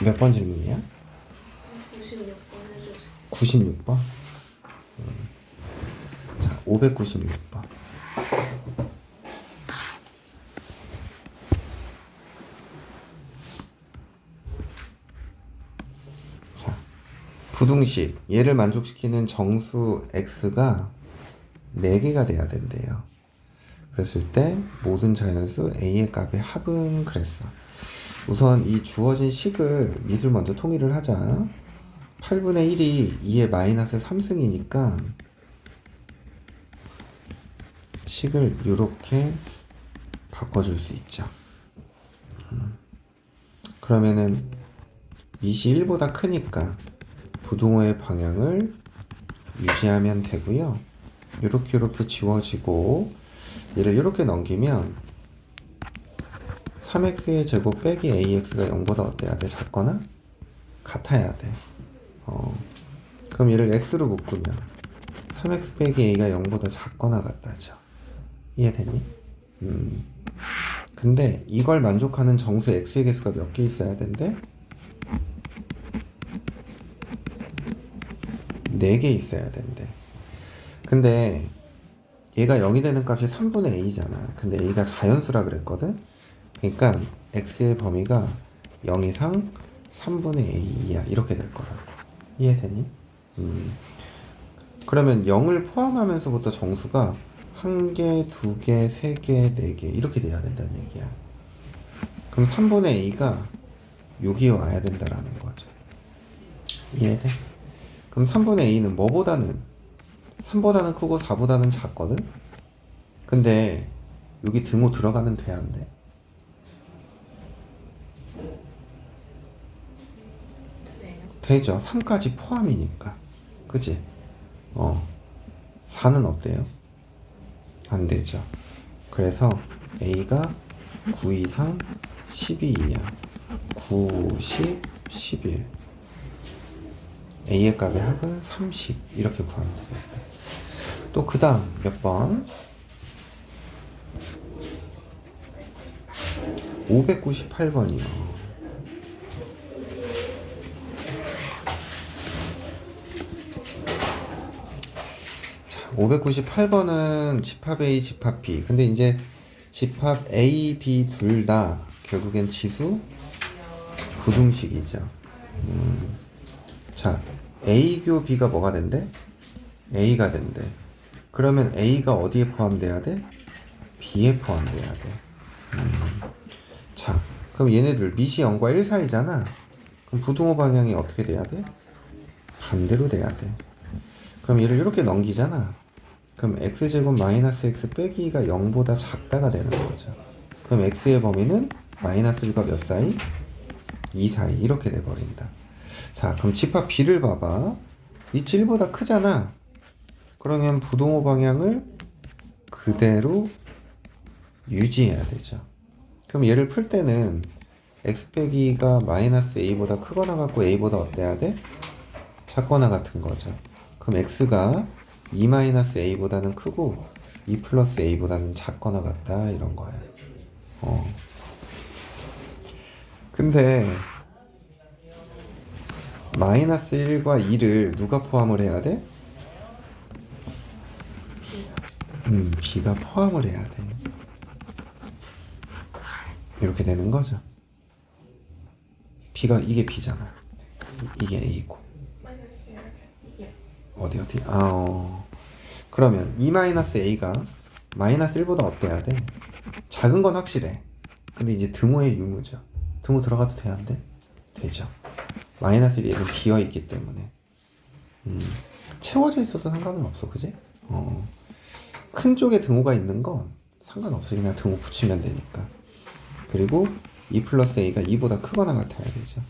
몇 번 질문이야? 96번 해주세요. 96번? 자, 596번. 자, 부등식. 얘를 만족시키는 정수 x가 4개가 돼야 된대요. 그랬을 때 모든 자연수 a의 값의 합은 그랬어. 우선 이 주어진 식을 미술 먼저 통일을 하자. 8분의 1이 2의 마이너스 3승이니까 식을 이렇게 바꿔줄 수 있죠. 그러면은 미시 1보다 크니까 부등호의 방향을 유지하면 되고요. 이렇게 지워지고 얘를 이렇게 넘기면 3x의 제곱 빼기 ax가 0보다 어때야 돼? 작거나 같아야 돼. 그럼 얘를 x로 묶으면 3x 빼기 a가 0보다 작거나 같다죠. 이해되니? 근데 이걸 만족하는 정수 x의 개수가 몇 개 있어야 된대? 4개 있어야 된대. 근데 얘가 0이 되는 값이 3분의 a잖아. 근데 a가 자연수라 그랬거든? 그러니까 x의 범위가 0 이상 3분의 a 이하 이렇게 될 거라고. 이해되니? 그러면 0을 포함하면서부터 정수가 1개, 2개, 3개, 4개 이렇게 돼야 된다는 얘기야. 그럼 3분의 a가 여기에 와야 된다라는 거죠. 이해돼? 그럼 3분의 a는 뭐보다는 3보다는 크고 4보다는 작거든? 근데 여기 등호 들어가면 돼, 안 돼? 돼요? 되죠. 3까지 포함이니까. 그치? 4는 어때요? 안 되죠. 그래서 a가 9 이상 12 이하 9, 10, 11 a의 값의 합은 30 이렇게 구하면 되겠다. 또 그 다음 몇 번? 598번이요. 자, 598번은 집합 A, 집합 B. 근데 이제 집합 A, B 둘 다 결국엔 지수 부등식이죠. 자, A교 B가 뭐가 된대? A가 된대. 그러면 A가 어디에 포함돼야 돼? B에 포함돼야 돼. 자, 그럼 얘네들 미시 0과 1 사이잖아. 그럼 부등호 방향이 어떻게 돼야 돼? 반대로 돼야 돼. 그럼 얘를 이렇게 넘기잖아. 그럼 x제곱 마이너스 x 빼기 2가 0보다 작다가 되는 거죠. 그럼 x의 범위는 마이너스 1과 몇 사이? 2 사이 이렇게 돼버린다. 자, 그럼 집합 b를 봐봐. 위치 1보다 크잖아. 그러면 부등호 방향을 그대로 유지해야 되죠. 그럼 얘를 풀 때는 x 빼기가 마이너스 a보다 크거나 같고 a보다 어때야 돼? 작거나 같은 거죠. 그럼 x가 2 마이너스 a보다는 크고 2 플러스 a보다는 작거나 같다 이런 거야. 근데 마이너스 1과 2를 누가 포함을 해야 돼? b가 포함을 해야 돼. 이렇게 되는 거죠. b가 이게 b잖아. 이게 a고. 어디? 그러면 2 마이너스 a가 마이너스 1보다 어때야 돼? 작은 건 확실해. 근데 이제 등호의 유무죠. 등호 들어가도 돼, 안 돼? 되죠. 마이너스 1이 얘는 비어있기 때문에 채워져 있어도 상관은 없어, 그지? 큰 쪽에 등호가 있는 건 상관없어. 그냥 등호 붙이면 되니까. 그리고 2 플러스 a가 2보다 크거나 같아야 되죠.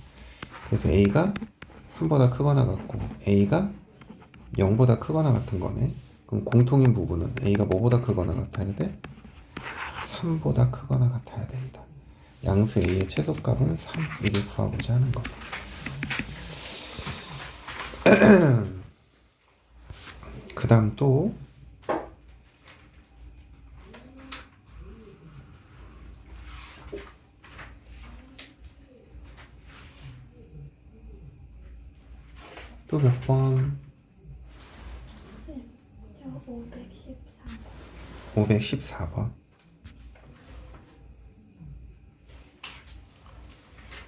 그래서 a가 3보다 크거나 같고 a가 0보다 크거나 같은 거네. 그럼 공통인 부분은 a가 뭐보다 크거나 같아야 돼? 3보다 크거나 같아야 된다. 양수 a의 최소값은 3 이게 구하고자 하는 거. 그 다음 또 또 몇 번? 저 514. 514번.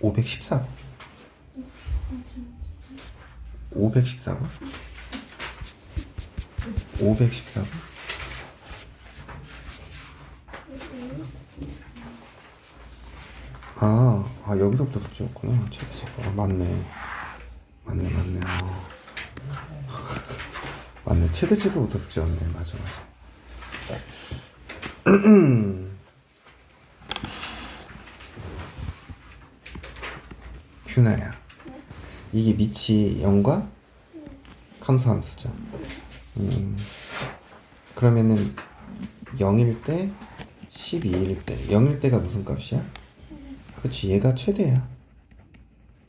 514번. 514번? 514번? 여기서부터 숙제였구나. 최대체수. 맞네. 맞네. 맞네. 최대체수부터 숙제였네. 맞아. 규나야. 이게 밑이 0과 함수죠. 그러면은 0일 때, 12일 때, 0일 때가 무슨 값이야? 그치, 얘가 최대야.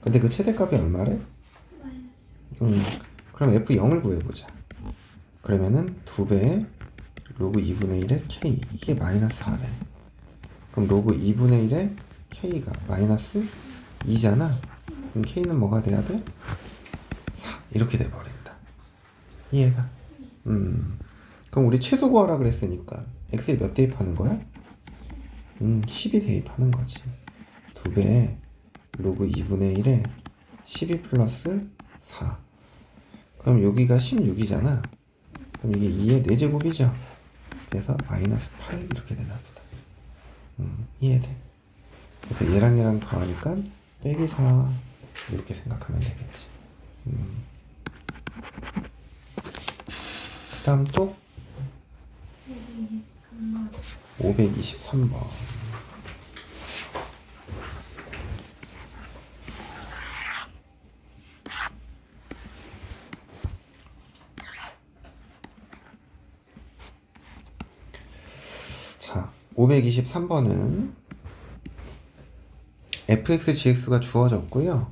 근데 그 최대값이 얼마래? 그럼 F0을 구해보자. 그러면은 2배 로그 2분의 1의 K, 이게 마이너스 4래. 그럼 로그 2분의 1의 K가 마이너스 2잖아. 그럼 K는 뭐가 돼야 돼? 4. 이렇게 돼버린다. 이해가? 그럼 우리 최소 구하라 그랬으니까 X에 몇 대입하는 거야? 10이 대입하는 거지. 2배 로그 2분의 1에 12 플러스 4. 그럼 여기가 16이잖아. 그럼 이게 2의 4제곱이죠. 그래서 마이너스 8 이렇게 되나 보다. 이해돼? 그래서 얘랑 더하니까 빼기 4 이렇게 생각하면 되겠지. 그 다음 또 523번. 자, 523번은 fx, gx가 주어졌고요.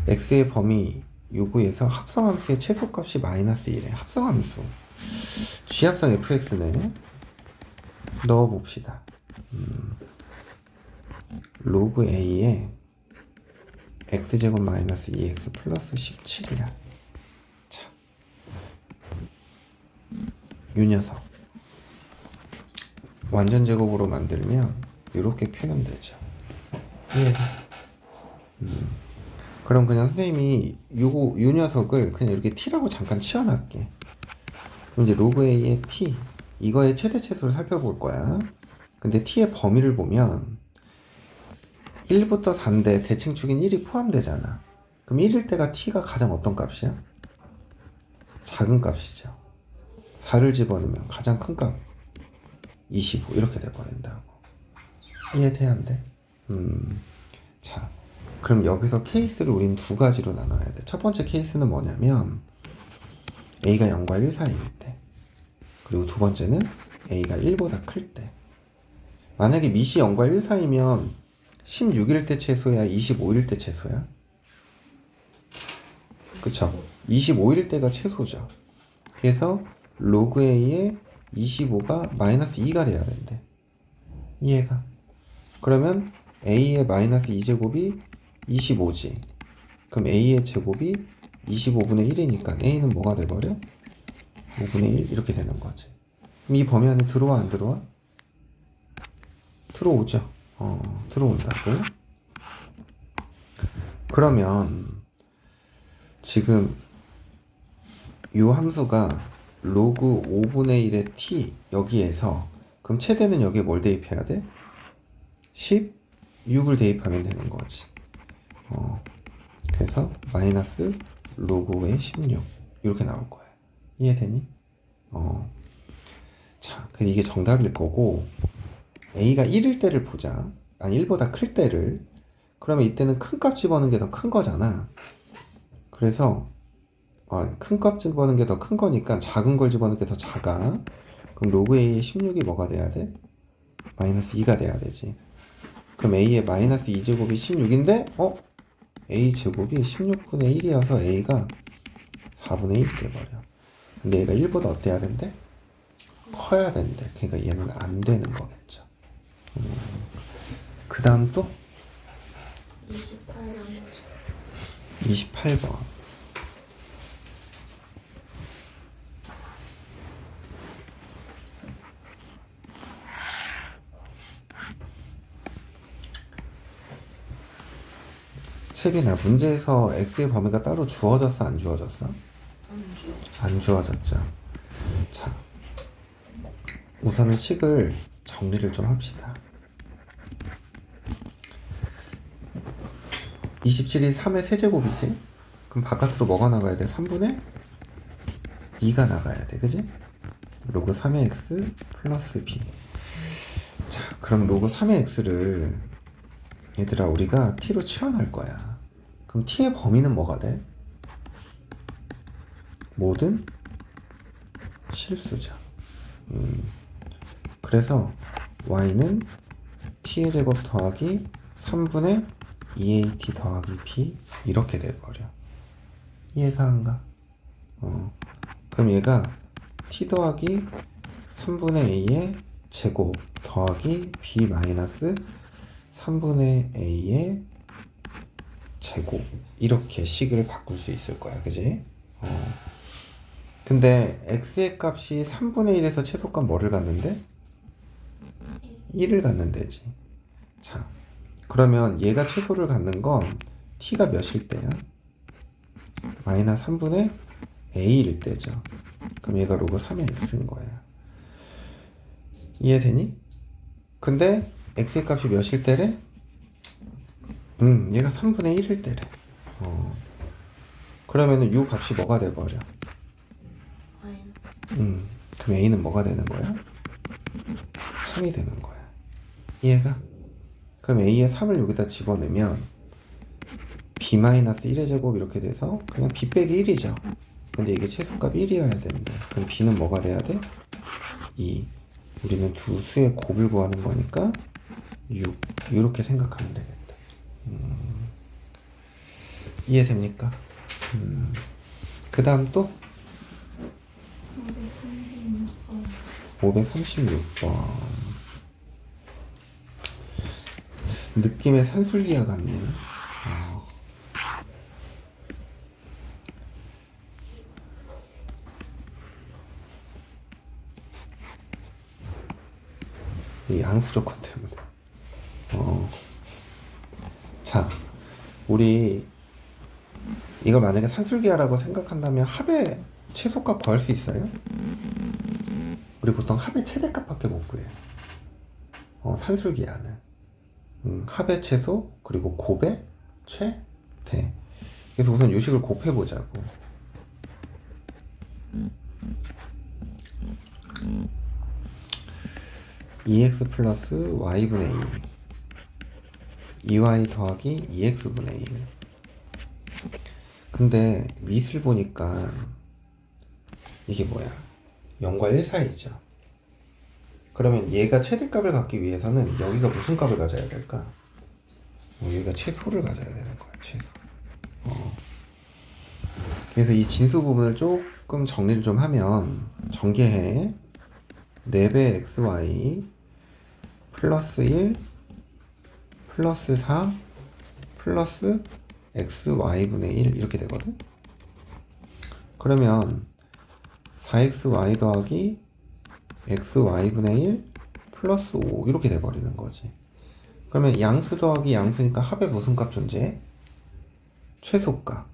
x의 범위 요구에서 합성함수의 최소값이 마이너스 1에 합성함수 g합성 fx네. 넣어봅시다. 로그 a에 x제곱 마이너스 2x 플러스 17이야. 자, 요 녀석 완전 제곱으로 만들면 이렇게 표현되죠. 예. 그럼 그냥 선생님이 요 녀석을 그냥 이렇게 t라고 잠깐 치워놨게. 그럼 이제 로그 a의 t, 이거의 최대체수를 살펴볼 거야. 근데 t의 범위를 보면 1부터 4인데 대칭축인 1이 포함되잖아. 그럼 1일 때가 t가 가장 어떤 값이야? 작은 값이죠. 4를 집어넣으면 가장 큰 값 25 이렇게 돼버린다고. 이해돼야 안 돼? 자, 그럼 여기서 케이스를 우린 두 가지로 나눠야 돼. 첫 번째 케이스는 뭐냐면 a가 0과 1 사이일 때, 그리고 두 번째는 a가 1보다 클 때. 만약에 밑이 0과 1 사이면 16일 때 최소야, 25일 때 최소야? 그쵸? 25일 때가 최소죠. 그래서 로그 a의 25가 마이너스 2가 돼야 된대. 이해가? 그러면 a의 마이너스 2제곱이 25지. 그럼 a의 제곱이 25분의 1이니까 a는 뭐가 돼버려? 5분의 1 이렇게 되는 거지. 그럼 이 범위 안에 들어와 안 들어와? 들어오죠. 들어온다고. 그러면 지금 이 함수가 로그 5분의 1의 t 여기에서 그럼 최대는 여기에 뭘 대입해야 돼? 16을 대입하면 되는 거지. 그래서 마이너스 로그 5의 16 이렇게 나올 거야. 이해되니? 자, 근데 이게 정답일 거고 a가 1일 때를 보자. 아니 1보다 클 때를. 그러면 이때는 큰 값 집어넣는 게 더 큰 거잖아. 그래서 큰 값 집어넣는 게 더 큰 거니까 작은 걸 집어넣는 게 더 작아. 그럼 로그 a의 16이 뭐가 돼야 돼? 마이너스 2가 돼야 되지. 그럼 a의 마이너스 2제곱이 16인데 a 제곱이 16분의 1이어서 a가 4분의 1 돼버려. 근데 얘가 1보다 어때야 된대? 커야 된대. 그러니까 얘는 안 되는 거겠죠. 그 다음 또 28번 해주세요. 28번. 채빈아, 문제에서 x의 범위가 따로 주어졌어, 안 주어졌어? 안주. 안 주어졌죠. 자, 우선은 식을 정리를 좀 합시다. 27이 3의 세제곱이지? 그럼 바깥으로 뭐가 나가야 돼? 3분의 2가 나가야 돼, 그지? 로그 3의 x 플러스 b. 자, 그럼 로그 3의 x를 얘들아 우리가 t로 치환할 거야. 그럼 t의 범위는 뭐가 돼? 모든 실수죠. 그래서 y는 t의 제곱 더하기 3분의 2at 더하기 b 이렇게 돼버려. 이해가 안 가? 그럼 얘가 t 더하기 3분의 a의 제곱 더하기 b 마이너스 3분의 a의 제곱 이렇게 식을 바꿀 수 있을 거야, 그지? 근데 x의 값이 3분의 1에서 최소값 뭐를 갖는데? 1을 갖는데지. 자, 그러면 얘가 최소를 갖는 건 t가 몇일 때야? 마이너스 3분의 a일 때죠. 그럼 얘가 로그 3의 x인 거야. 이해되니? 근데 x의 값이 몇일 때래? 얘가 3분의 1일 때래. 그러면은 요 값이 뭐가 돼버려? 마이너스. 그럼 a는 뭐가 되는 거야? 3이 되는 거야. 이해가? 그럼 a에 3을 여기다 집어넣으면 b-1의 제곱 이렇게 돼서 그냥 b 빼기 1이죠. 근데 이게 최소값 1이어야 되는데 그럼 b는 뭐가 돼야 돼? 2. 우리는 두 수의 곱을 구하는 거니까 6. 이렇게 생각하면 되겠다. 이해됩니까? 그 다음 또 536번. 536번. 느낌의 산술기와 같네요. 이 양수 조건 때문에. 자, 우리 이걸 만약에 산술기하라고 생각한다면 합의 최소값 구할 수 있어요? 우리 보통 합의 최대값밖에 못 구해요. 산술기하는 합의 최소 그리고 곱의 최대. 그래서 우선 요식을 곱해보자고. EX 플러스 Y분의 2 2Y 더하기 2X분의 1. 근데 밑을 보니까 이게 뭐야? 0과 1 사이죠. 그러면 얘가 최대값을 갖기 위해서는 여기가 무슨 값을 가져야 될까? 여기가 최소를 가져야 되는 거야, 최소. 그래서 이 진수 부분을 조금 정리를 좀 하면 전개해 4배 xy 플러스 1 플러스 4 플러스 xy분의 1 이렇게 되거든. 그러면 4xy 더하기 xy분의 1 플러스 5 이렇게 돼버리는 거지. 그러면 양수 더하기 양수니까 합에 무슨 값 존재해? 최소값.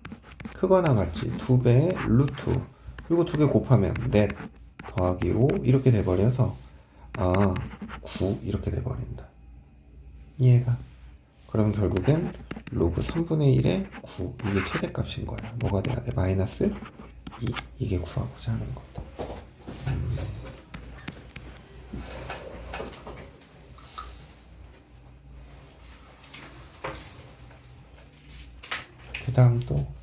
크거나 같지. 2배의 루트. 이거 두 개 곱하면 넷 더하기 5 이렇게 돼버려서 9 이렇게 돼버린다. 이해가? 그럼 결국엔 로그 3분의 1의 9 이게 최대값인 거야. 뭐가 돼야 돼? 마이너스 2 이게 구하고자 하는 거다. 그 다음 또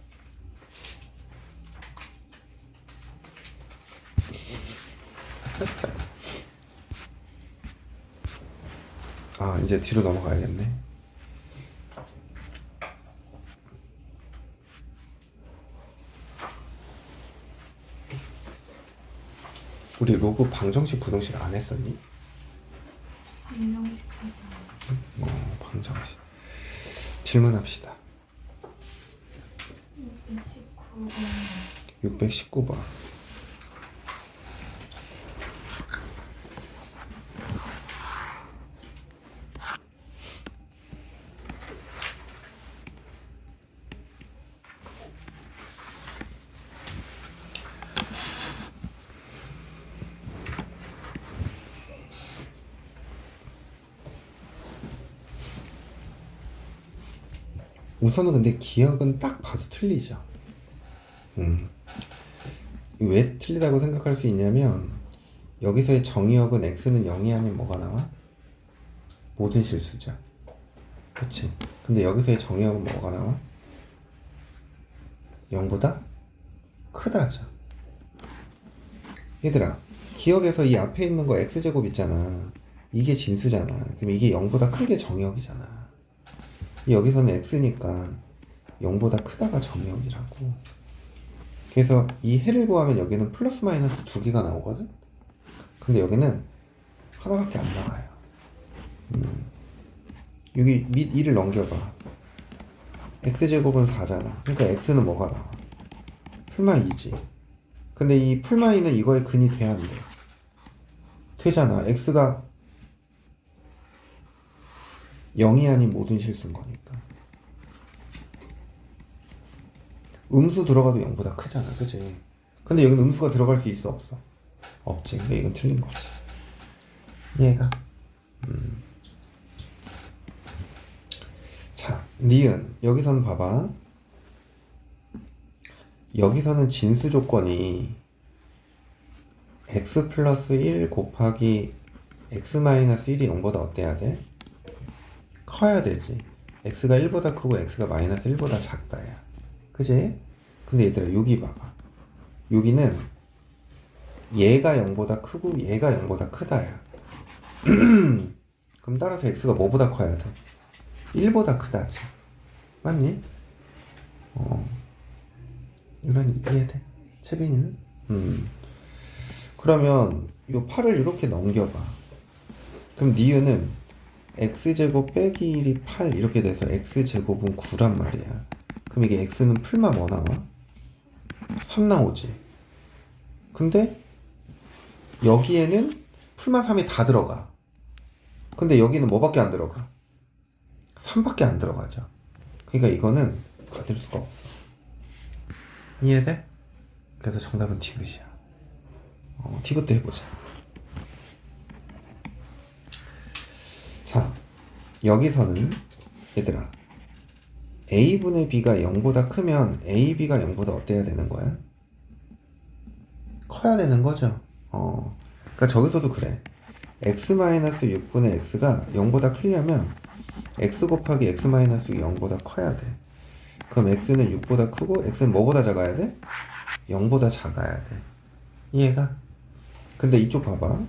이제 뒤로 넘어가야겠네. 우리 로그 방정식 부등식 안 했었니? 방정식까지 나왔어. 방정식. 질문합시다. 619번. 619번. 우선은 근데 기억은 딱 봐도 틀리죠. 왜 틀리다고 생각할 수 있냐면 여기서의 정의역은 x는 0이 아닌 뭐가 나와? 모든 실수죠. 그치? 근데 여기서의 정의역은 뭐가 나와? 0보다 크다죠. 얘들아, 기억에서 이 앞에 있는 거 x제곱 있잖아. 이게 진수잖아. 그럼 이게 0보다 큰 게 정의역이잖아. 여기서는 x니까 0보다 크다가 정의역이라고. 그래서 이 해를 구하면 여기는 플러스 마이너스 두 개가 나오거든? 근데 여기는 하나밖에 안 나와요. 여기 밑 2를 넘겨봐. x제곱은 4잖아. 그러니까 x는 뭐가 나와? 풀마이 2지. 근데 이 풀마이는 이거의 근이 돼야 안 돼. 되잖아. x가 0이 아닌 모든 실수인 거니까. 음수 들어가도 0보다 크잖아. 그치? 근데 여기는 음수가 들어갈 수 있어? 없어? 없지. 그러니까 이건 틀린 거지. 얘가. 자, 니은. 여기서는 봐봐. 여기서는 진수 조건이 x 플러스 1 곱하기 x 마이너스 1이 0보다 어때야 돼? 커야 되지. x가 1보다 크고 x가 마이너스 1보다 작다야. 그지? 근데 얘들아 여기 봐봐. 여기는 얘가 0보다 크고 얘가 0보다 크다야. 그럼 따라서 x가 뭐보다 커야 돼? 1보다 크다지. 맞니? 이런 이해돼? 채빈이는? 그러면 요 8을 이렇게 넘겨봐. 그럼 니은은 x제곱 빼기 1이 8 이렇게 돼서 x제곱은 9란 말이야. 그럼 이게 x는 풀마 뭐 나와? 3 나오지. 근데 여기에는 풀마 3이 다 들어가. 근데 여기는 뭐밖에 안 들어가? 3밖에 안 들어가죠. 그러니까 이거는 받을 수가 없어. 이해돼? 그래서 정답은 디귿이야. 디귿도 해보자. 자, 여기서는 얘들아 a분의 b가 0보다 크면 ab가 0보다 어때야 되는 거야? 커야 되는 거죠. 그러니까 저기서도 그래. x-6분의 x가 0보다 크려면 x 곱하기 x-0보다 커야 돼. 그럼 x는 6보다 크고 x는 뭐보다 작아야 돼? 0보다 작아야 돼. 이해가? 근데 이쪽 봐봐.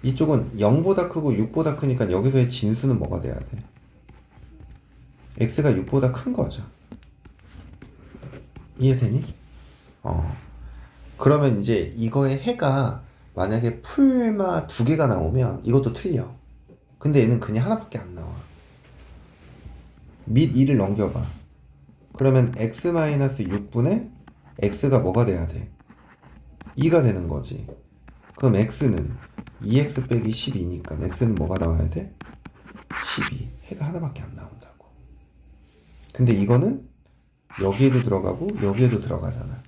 이쪽은 0보다 크고 6보다 크니까 여기서의 진수는 뭐가 돼야 돼? x가 6보다 큰 거죠. 이해되니? 그러면 이제 이거의 해가 만약에 풀마 두 개가 나오면 이것도 틀려. 근데 얘는 그냥 하나밖에 안 나와. 밑 2를 넘겨봐. 그러면 x-6분의 x가 뭐가 돼야 돼? 2가 되는 거지. 그럼 x는 2x 빼기 12니까 x는 뭐가 나와야 돼? 12. 해가 하나밖에 안 나온다고. 근데 이거는 여기에도 들어가고 여기에도 들어가잖아.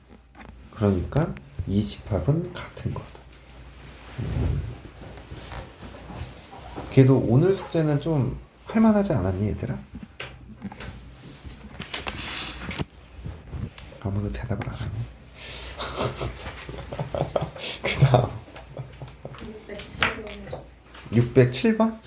그러니까 이 집합은 같은 거다. 그래도 오늘 숙제는 좀 할만하지 않았니 얘들아? 아무도 대답을 안 하네. 그 다음 607번 해주세요. 607번?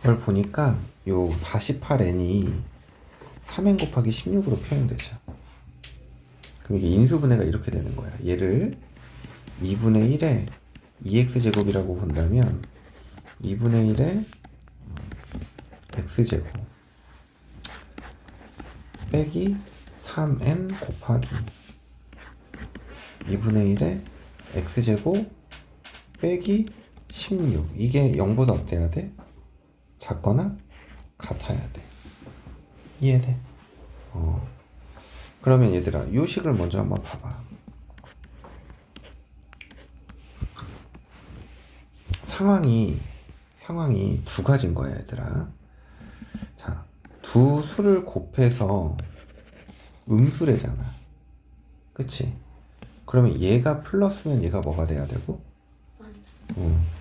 이걸 보니까 요 48n이 3n 곱하기 16으로 표현되죠. 그럼 이게 인수분해가 이렇게 되는 거야. 얘를 2분의 1에 2x제곱이라고 본다면 2분의 1에 x제곱 빼기 3n 곱하기 2분의 1에 x제곱 빼기 16. 이게 0보다 어때야 돼? 작거나 같아야 돼. 이해돼? 그러면 얘들아 이 식을 먼저 한번 봐봐. 상황이 두 가지인 거야, 얘들아. 자, 두 수를 곱해서 음수래잖아. 그치? 그러면 얘가 플러스면 얘가 뭐가 돼야 되고?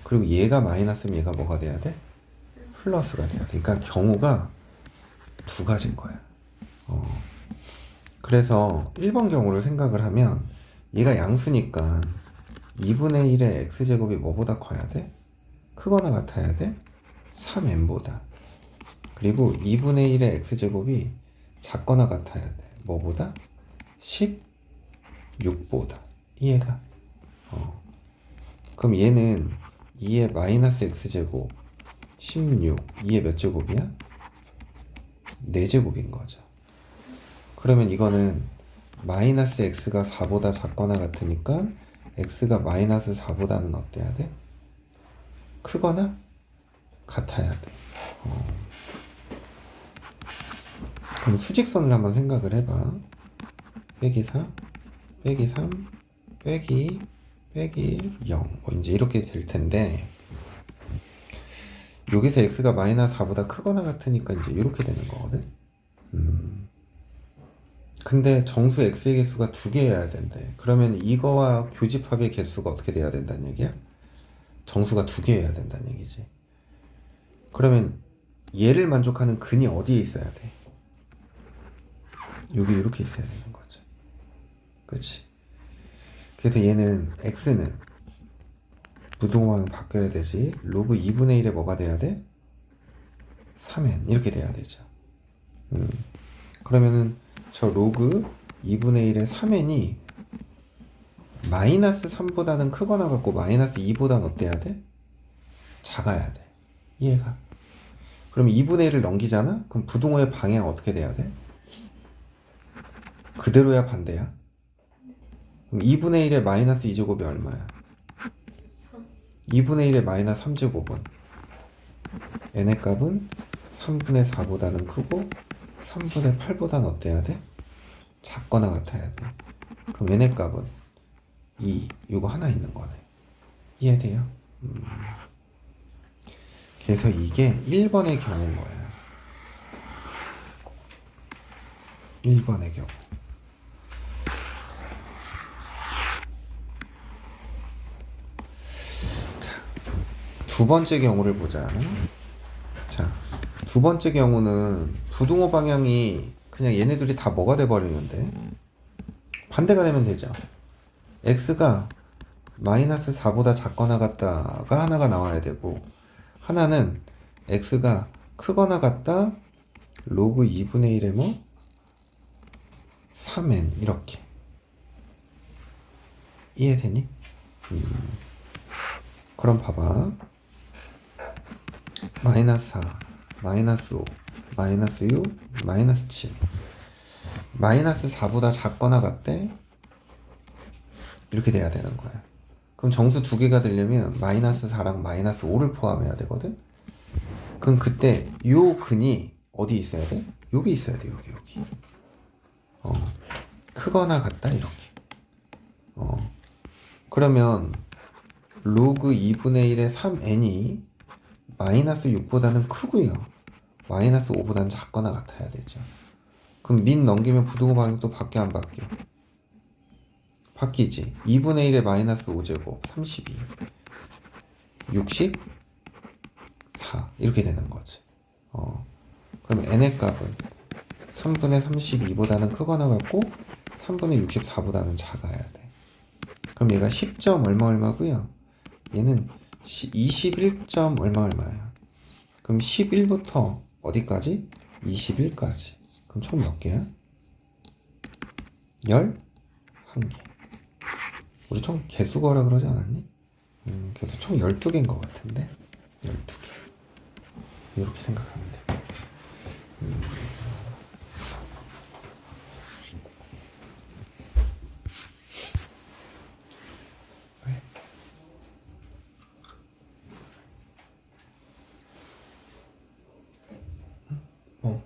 그리고 얘가 마이너스면 얘가 뭐가 돼야 돼? 플러스가 돼야 돼. 그러니까 경우가 두 가지인 거야. 그래서 1번 경우를 생각을 하면 얘가 양수니까 2분의 1의 x제곱이 뭐보다 커야 돼? 크거나 같아야 돼? 3n보다. 그리고 2분의 1의 x제곱이 작거나 같아야 돼. 뭐보다? 16보다. 이해가? 그럼 얘는 2의 마이너스 x제곱 16, 2의 몇 제곱이야? 4제곱인 거죠. 그러면 이거는 마이너스 x가 4보다 작거나 같으니까 x가 마이너스 4보다는 어때야 돼? 크거나 같아야 돼. 그럼 수직선을 한번 생각을 해봐. 빼기 4, 빼기 3, 빼기 0. 뭐 이제 이렇게 될 텐데, 여기서 x가 마이너스 4보다 크거나 같으니까 이제 이렇게 되는 거거든. 근데 정수 x의 개수가 2개여야 된대. 그러면 이거와 교집합의 개수가 어떻게 돼야 된다는 얘기야? 정수가 2개여야 된다는 얘기지. 그러면 얘를 만족하는 근이 어디에 있어야 돼? 여기 이렇게 있어야 되는 거죠. 그치? 그래서 얘는 x는 부동호랑 바뀌어야 되지. 로그 2분의 1에 뭐가 돼야 돼? 3n 이렇게 돼야 되죠. 그러면은 저 로그 2분의 1의 3n이 마이너스 3보다는 크거나 같고 마이너스 2보다는 어때야 돼? 작아야 돼. 이해가? 그럼 2분의 1을 넘기잖아? 그럼 부동호의 방향 어떻게 돼야 돼? 그대로야 반대야? 그럼 2분의 1의 마이너스 2제곱이 얼마야? 2분의 1의 마이너스 3제곱은 n의 값은 3분의 4보다는 크고 3분의 8보다는 어때야 돼? 작거나 같아야 돼. 그럼 n의 값은 2, 이거 하나 있는 거네. 이해돼요? 그래서 이게 1번의 경우인 거예요. 1번의 경우. 자, 두 번째 경우를 보자. 자, 두 번째 경우는 부등호 방향이 그냥 얘네들이 다 뭐가 돼버리는데 반대가 되면 되죠. x가 마이너스 4보다 작거나 같다가 하나가 나와야 되고, 하나는 x가 크거나 같다 로그 2분의 1에 뭐 3n 이렇게. 이해되니? 그럼 봐봐. 마이너스 4, 마이너스 5, 마이너스 6, 마이너스 7. 마이너스 4보다 작거나 같대? 이렇게 돼야 되는 거야. 그럼 정수 두 개가 되려면 마이너스 4랑 마이너스 5를 포함해야 되거든? 그럼 그때 요 근이 어디 있어야 돼? 여기 있어야 돼. 여기. 크거나 같다 이렇게. 그러면 로그 2분의 1의 3n이 마이너스 6보다는 크고요. 마이너스 5보다는 작거나 같아야 되죠. 그럼 민 넘기면 부등호 방향도 바뀌어 안 바뀌어? 바뀌지. 2분의 1의 마이너스 5제곱 32 64 이렇게 되는 거지. 그럼 n의 값은 3분의 32보다는 크거나 같고 3분의 64보다는 작아야 돼. 그럼 얘가 10점 얼마고요? 얘는 21점 얼마야? 그럼 11부터 어디까지? 21까지. 그럼 총 몇 개야? 11개. 우리 총 개수거라 그러지 않았니? 그래서 총 12개인 것 같은데? 12개. 이렇게 생각하면 돼. 왜? 뭐?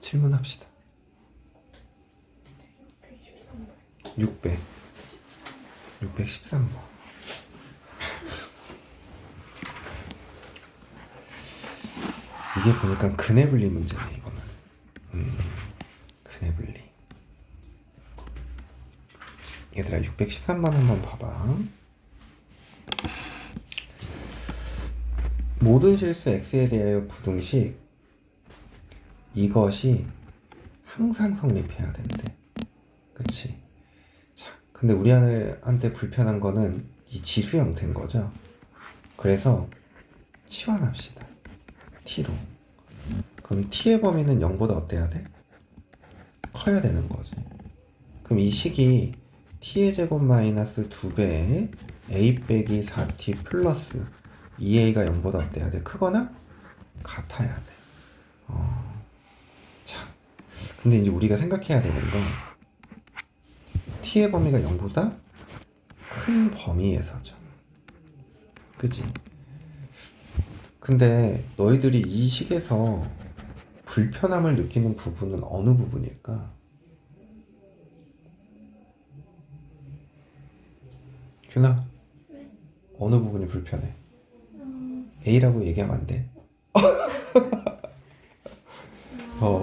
질문합시다. 613번. 이게 보니까 근해 분리 문제네 이거는. 근해 분리. 얘들아 613번 한번 봐봐. 모든 실수 x에 대하여 부등식 이것이 항상 성립해야 된대. 그치? 자, 근데 우리한테 불편한 거는 이 지수 형태인 거죠. 그래서 치환합시다. t로. 그럼 t의 범위는 0보다 어때야 돼? 커야 되는 거지. 그럼 이 식이 t의 제곱 마이너스 2배의 a 빼기 4t 플러스 2a가 0보다 어때야 돼? 크거나 같아야 돼. 자, 근데 이제 우리가 생각해야 되는 건 t의 범위가 0보다 큰 범위에서죠. 그치? 근데 너희들이 이 식에서 불편함을 느끼는 부분은 어느 부분일까? 균아, 네. 어느 부분이 불편해? A라고 얘기하면 안 돼.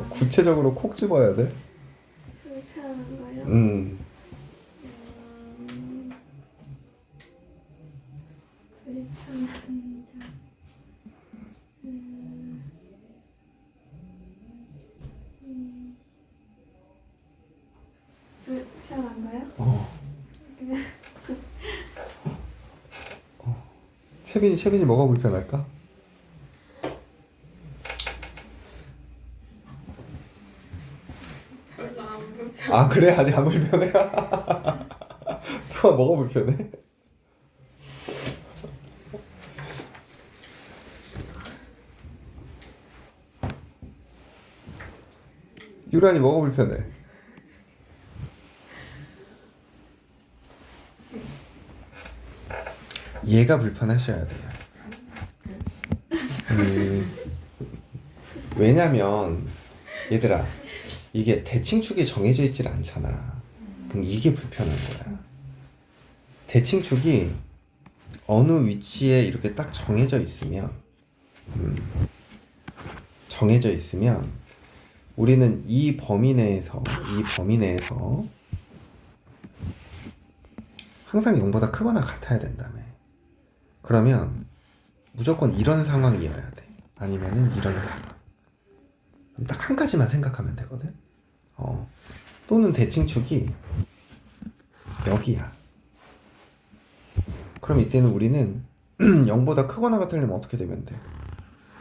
구체적으로 콕 집어야 돼. 불편한 거요? 음, 불편한 점. 불편한 거요? 채빈이 뭐가 불편할까? 별로 안 불편. 아, 그래? 아직 안 불편해? 투아 뭐가 불편해? 유란이 뭐가 불편해? 얘가 불편하셔야 돼요. 왜냐면 얘들아 이게 대칭축이 정해져 있질 않잖아. 그럼 이게 불편한 거야. 대칭축이 어느 위치에 이렇게 딱 정해져 있으면 우리는 이 범위 내에서 항상 0보다 크거나 같아야 된다며. 그러면 무조건 이런 상황이어야 돼. 아니면은 이런 상황. 딱 한 가지만 생각하면 되거든. 또는 대칭축이 여기야. 그럼 이때는 우리는 0보다 크거나 같으려면 어떻게 되면 돼?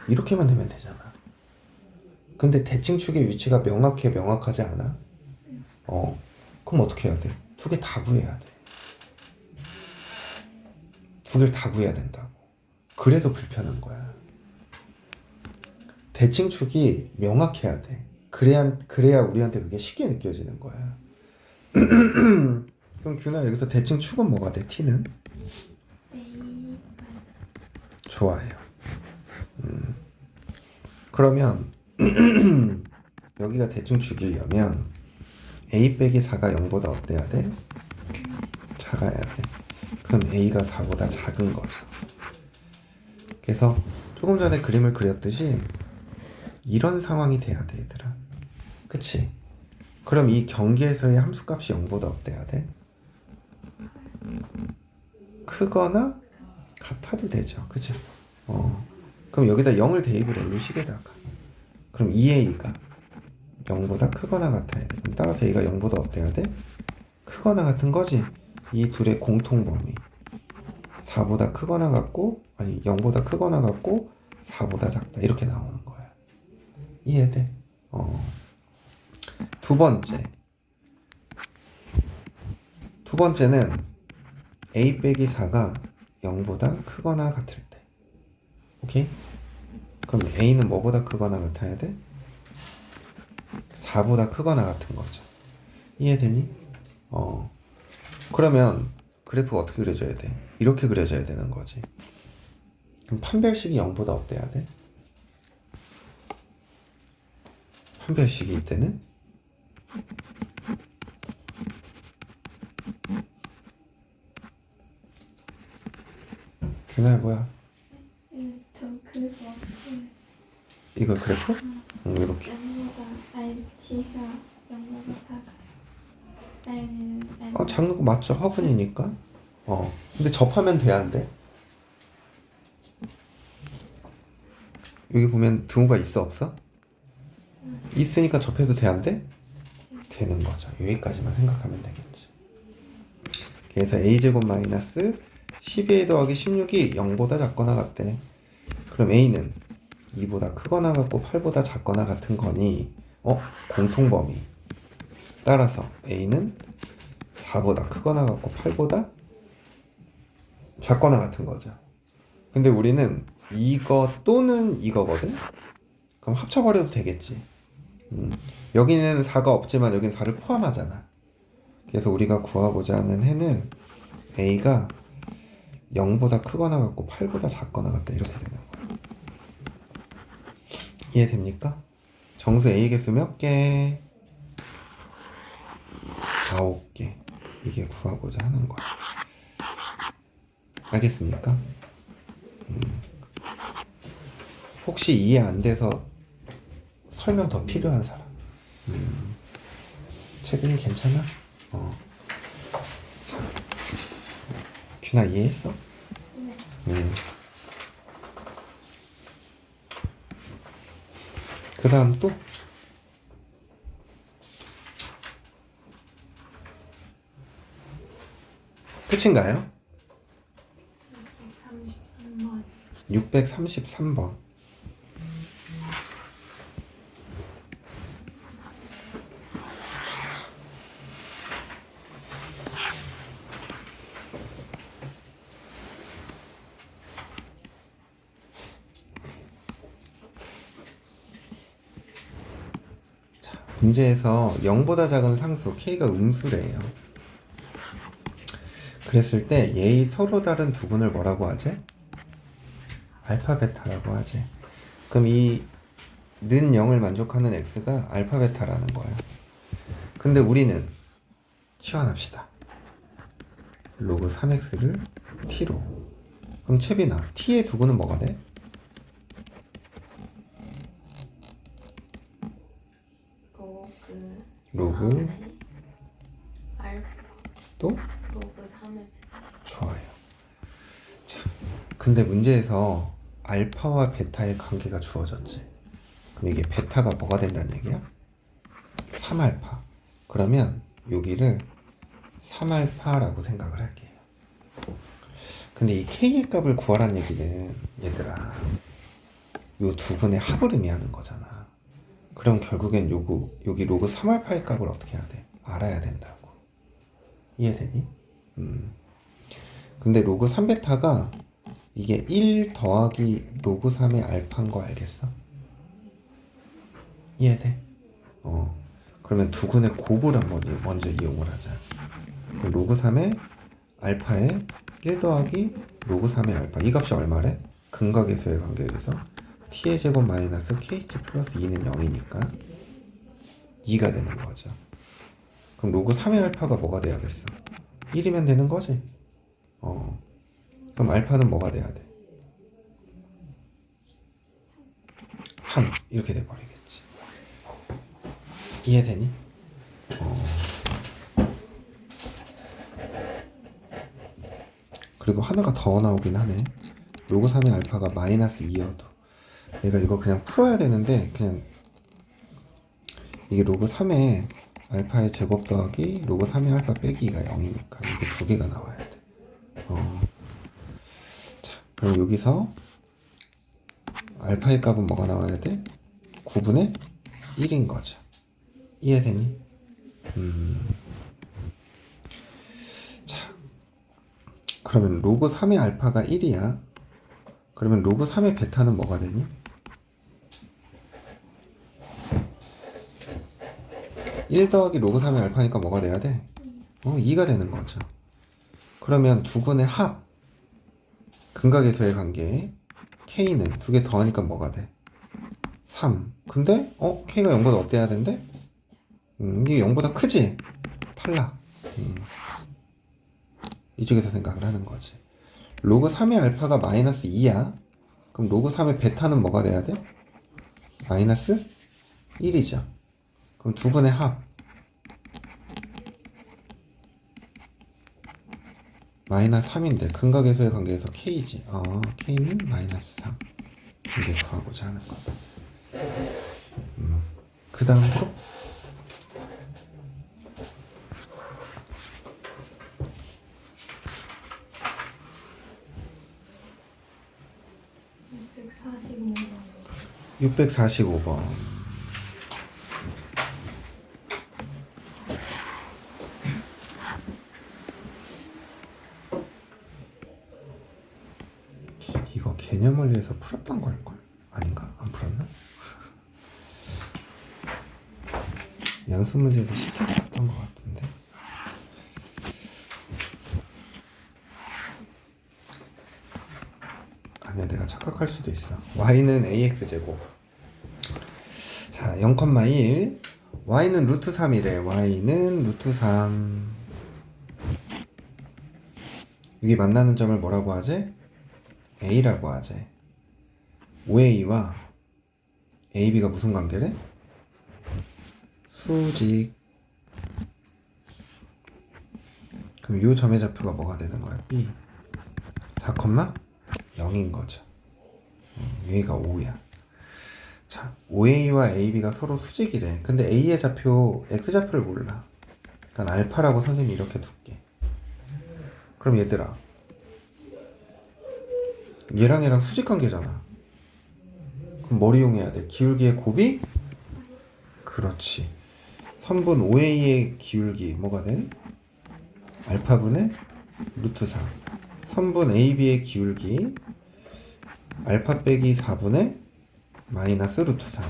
이렇게만 되면 되잖아. 근데 대칭축의 위치가 명확하지 않아? 그럼 어떻게 해야 돼? 두 개 다 구해야 돼. 두 개를 다 구해야 된다고. 그래서 불편한 거야. 대칭축이 명확해야 돼. 그래야 우리한테 그게 쉽게 느껴지는 거야. 그럼 균아 여기서 대칭축은 뭐가 돼? t는? A. 좋아요. 그러면 여기가 대칭축이려면 a 빼기 4가 0보다 어때야 돼? 작아야 돼. 그럼 a가 4보다 작은 거죠. 그래서 조금 전에 그림을 그렸듯이 이런 상황이 돼야 돼, 얘들아. 그치? 그럼 이 경계에서의 함수값이 0보다 어때야 돼? 크거나 같아도 되죠. 그죠? 그럼 여기다 0을 대입을 해요, 식에다가. 그럼 2a가 0보다 크거나 같아야 돼. 그럼 따라서 a가 0보다 어때야 돼? 크거나 같은 거지. 이 둘의 공통 범위. 4보다 크거나 같고, 아니 0보다 크거나 같고 4보다 작다. 이렇게 나오는 거야. 이해돼? 두 번째는 a 빼기 4가 0보다 크거나 같을 때. 오케이? 그럼 a는 뭐보다 크거나 같아야 돼? 4보다 크거나 같은 거죠. 이해되니? 그러면 그래프가 어떻게 그려져야 돼? 이렇게 그려져야 되는 거지. 그럼 판별식이 0보다 어때야 돼? 판별식이 이때는 규나야 뭐야? 저 그거 없어요. 이거 그래프? 이렇게. 영모가 알치사 영모가 작아요. 작은 거 맞죠? 허근이니까. 근데 접하면 돼야 안 돼? 여기 보면 등호가 있어 없어? 있으니까 접해도 돼 안 돼? 되는 거죠. 여기까지만 생각하면 되겠지. 그래서 a제곱 마이너스 12a 더하기 16이 0보다 작거나 같대. 그럼 a는 2보다 크거나 같고 8보다 작거나 같은 거니 공통범위. 따라서 a는 4보다 크거나 같고 8보다 작거나 같은 거죠. 근데 우리는 이거 또는 이거거든? 그럼 합쳐버려도 되겠지. 여기는 4가 없지만 여기는 4를 포함하잖아. 그래서 우리가 구하고자 하는 해는 a가 0보다 크거나 같고 8보다 작거나 같다 이렇게 되는 거야. 이해됩니까? 정수 a 개수 몇 개? 9개. 이게 구하고자 하는 거야. 알겠습니까? 혹시 이해 안 돼서 설명 더 필요한 사람? 최근에 괜찮아? 자, 균아 이해했어? 그 다음 또? 끝인가요? 33번. 633번. 문제에서 0보다 작은 상수 k가 음수래요. 그랬을 때 얘의 서로 다른 두 군을 뭐라고 하지? 알파 베타라고 하지. 그럼 이 는 0을 만족하는 x가 알파 베타라는 거야. 근데 우리는 치환합시다. 로그 3x를 t로. 그럼 채빈아, t의 두 군은 뭐가 돼? 로그 알파 또? 로그 3의 좋아요. 자, 근데 문제에서 알파와 베타의 관계가 주어졌지. 그럼 이게 베타가 뭐가 된다는 얘기야? 3알파. 그러면 여기를 3알파라고 생각을 할게요. 근데 이 k의 값을 구하라는 얘기는 얘들아 요 두 분의 합을 의미하는 거잖아. 그럼 결국엔 여기 로그 3알파의 값을 어떻게 해야 돼? 알아야 된다고. 이해되니? 근데 로그 3베타가 이게 1 더하기 로그 3의 알파인 거 알겠어? 이해돼? 그러면 두 군의 곱을 한번 먼저 이용을 하자. 그럼 로그 3의 알파에 1 더하기 로그 3의 알파. 이 값이 얼마래? 근각에서의 관계에서 t의 제곱 마이너스 kt 플러스 2는 0이니까 2가 되는 거죠. 그럼 로그 3의 알파가 뭐가 돼야겠어? 1이면 되는 거지? 그럼 알파는 뭐가 돼야 돼? 3 이렇게 돼버리겠지. 이해되니? 그리고 하나가 더 나오긴 하네. 로그 3의 알파가 마이너스 2여도 내가 이거 그냥 풀어야 되는데 그냥 이게 로그 3의 알파의 제곱 더하기 로그 3의 알파 빼기 2가 0이니까 이게 두 개가 나와야 돼. 자, 그럼 여기서 알파의 값은 뭐가 나와야 돼? 9분의 1인 거죠. 이해되니? 자, 그러면 로그 3의 알파가 1이야. 그러면 로그 3의 베타는 뭐가 되니? 1 더하기 로그 3의 알파니까 뭐가 돼야 돼? 2가 되는 거죠. 그러면 두 군의 합, 근각에서의 관계, k는 두 개 더하니까 뭐가 돼? 3. 근데 k가 0보다 어때야 된대? 이게 0보다 크지? 탈락. 이쪽에서 생각을 하는 거지. 로그 3의 알파가 마이너스 2야. 그럼 로그 3의 베타는 뭐가 돼야 돼? 마이너스 1이죠. 그럼 두 분의 합 마이너스 3인데 근각에서의 관계에서 K지. K는 마이너스 3. 이게 구하고자 하는 거다. 그 다음 또 645번. 이거 개념 원리에서 풀었던 걸걸? 아닌가? 안 풀었나? 연습 문제에서 시켜봤던 것 같은데. 아니야, 내가 착각할 수도 있어. y는 ax제곱. 자, 0,1. y는 루트 3이래. y는 루트 3. 여기 만나는 점을 뭐라고 하지? a라고 하지. OA와 AB가 무슨 관계래? 수직. 그럼 이 점의 좌표가 뭐가 되는 거야? B 4,0인 거죠. 여기가 5야. 자, OA와 AB가 서로 수직이래. 근데 A의 좌표, X좌표를 몰라. 그러니까 알파라고 선생님이 이렇게 둘게. 그럼 얘들아, 얘랑 얘랑 수직 관계잖아. 그럼 뭘 이용해야 돼? 기울기의 곱이? 그렇지. 선분 OA의 기울기 뭐가 돼? 알파분의 루트 4. 선분 AB의 기울기 알파 빼기 4분의 마이너스 루트 3.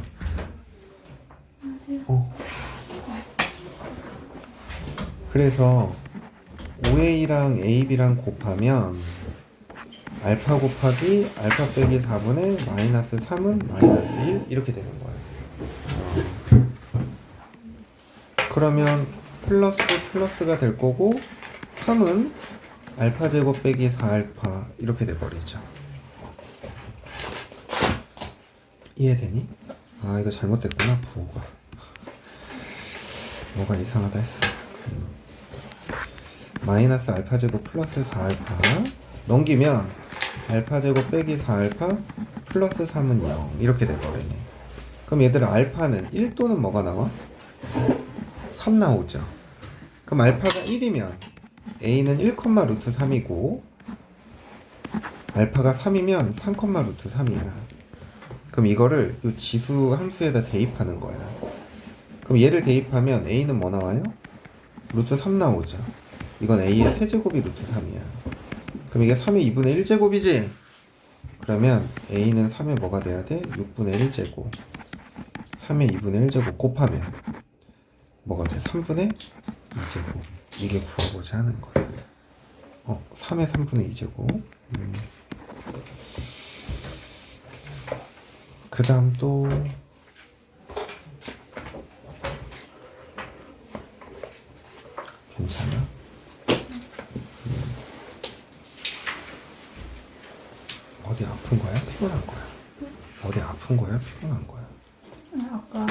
그래서 OA랑 AB랑 곱하면 알파 곱하기 알파 빼기 4분의 마이너스 3은 마이너스 1 이렇게 되는 거야. 그러면 플러스 플러스가 될 거고 3은 알파 제곱 빼기 4알파 이렇게 돼버리죠. 이해되니? 아, 이거 잘못됐구나. 부호가 뭐가 이상하다 했어. 마이너스 알파 제곱 플러스 4알파 넘기면 알파 제곱 빼기 4알파 플러스 3은 0 이렇게 돼버리네. 그럼 얘들아, 알파는 1 또는 뭐가 나와? 3 나오죠. 그럼 알파가 1이면 A는 1, 루트 3이고 알파가 3이면 3, 루트 3이야. 그럼 이거를 이 지수 함수에다 대입하는 거야. 그럼 얘를 대입하면 A는 뭐 나와요? 루트 3 나오죠. 이건 A의 세제곱이 루트 3이야. 그럼 이게 3의 2분의 1제곱이지? 그러면 A는 3의 뭐가 돼야 돼? 6분의 1제곱. 3의 2분의 1제곱 곱하면 뭐가 돼? 3분의 2제곱. 이게 구하고자 하는 거야. 3의 3분의 2제곱. 그 다음 또 괜찮아? 어디 아픈 거야? 피곤한 거야? 어디 아픈 거야? 피곤한 거야? 아까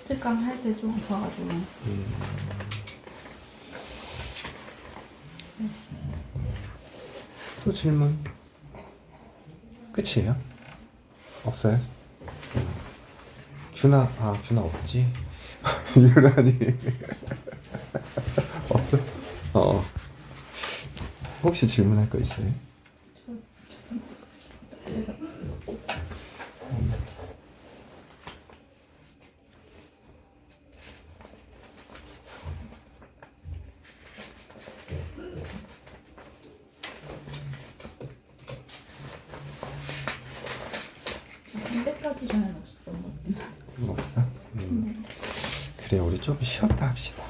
특강 할 때 좀 아파가지고. 또 질문? 끝이에요? 없어요? 규나 없지? 이러다니. 없어? 혹시 질문할 거 있어요? 근데까지 저는 없었던 것 같아요. 없어? 그래, 우리 좀 쉬었다 합시다.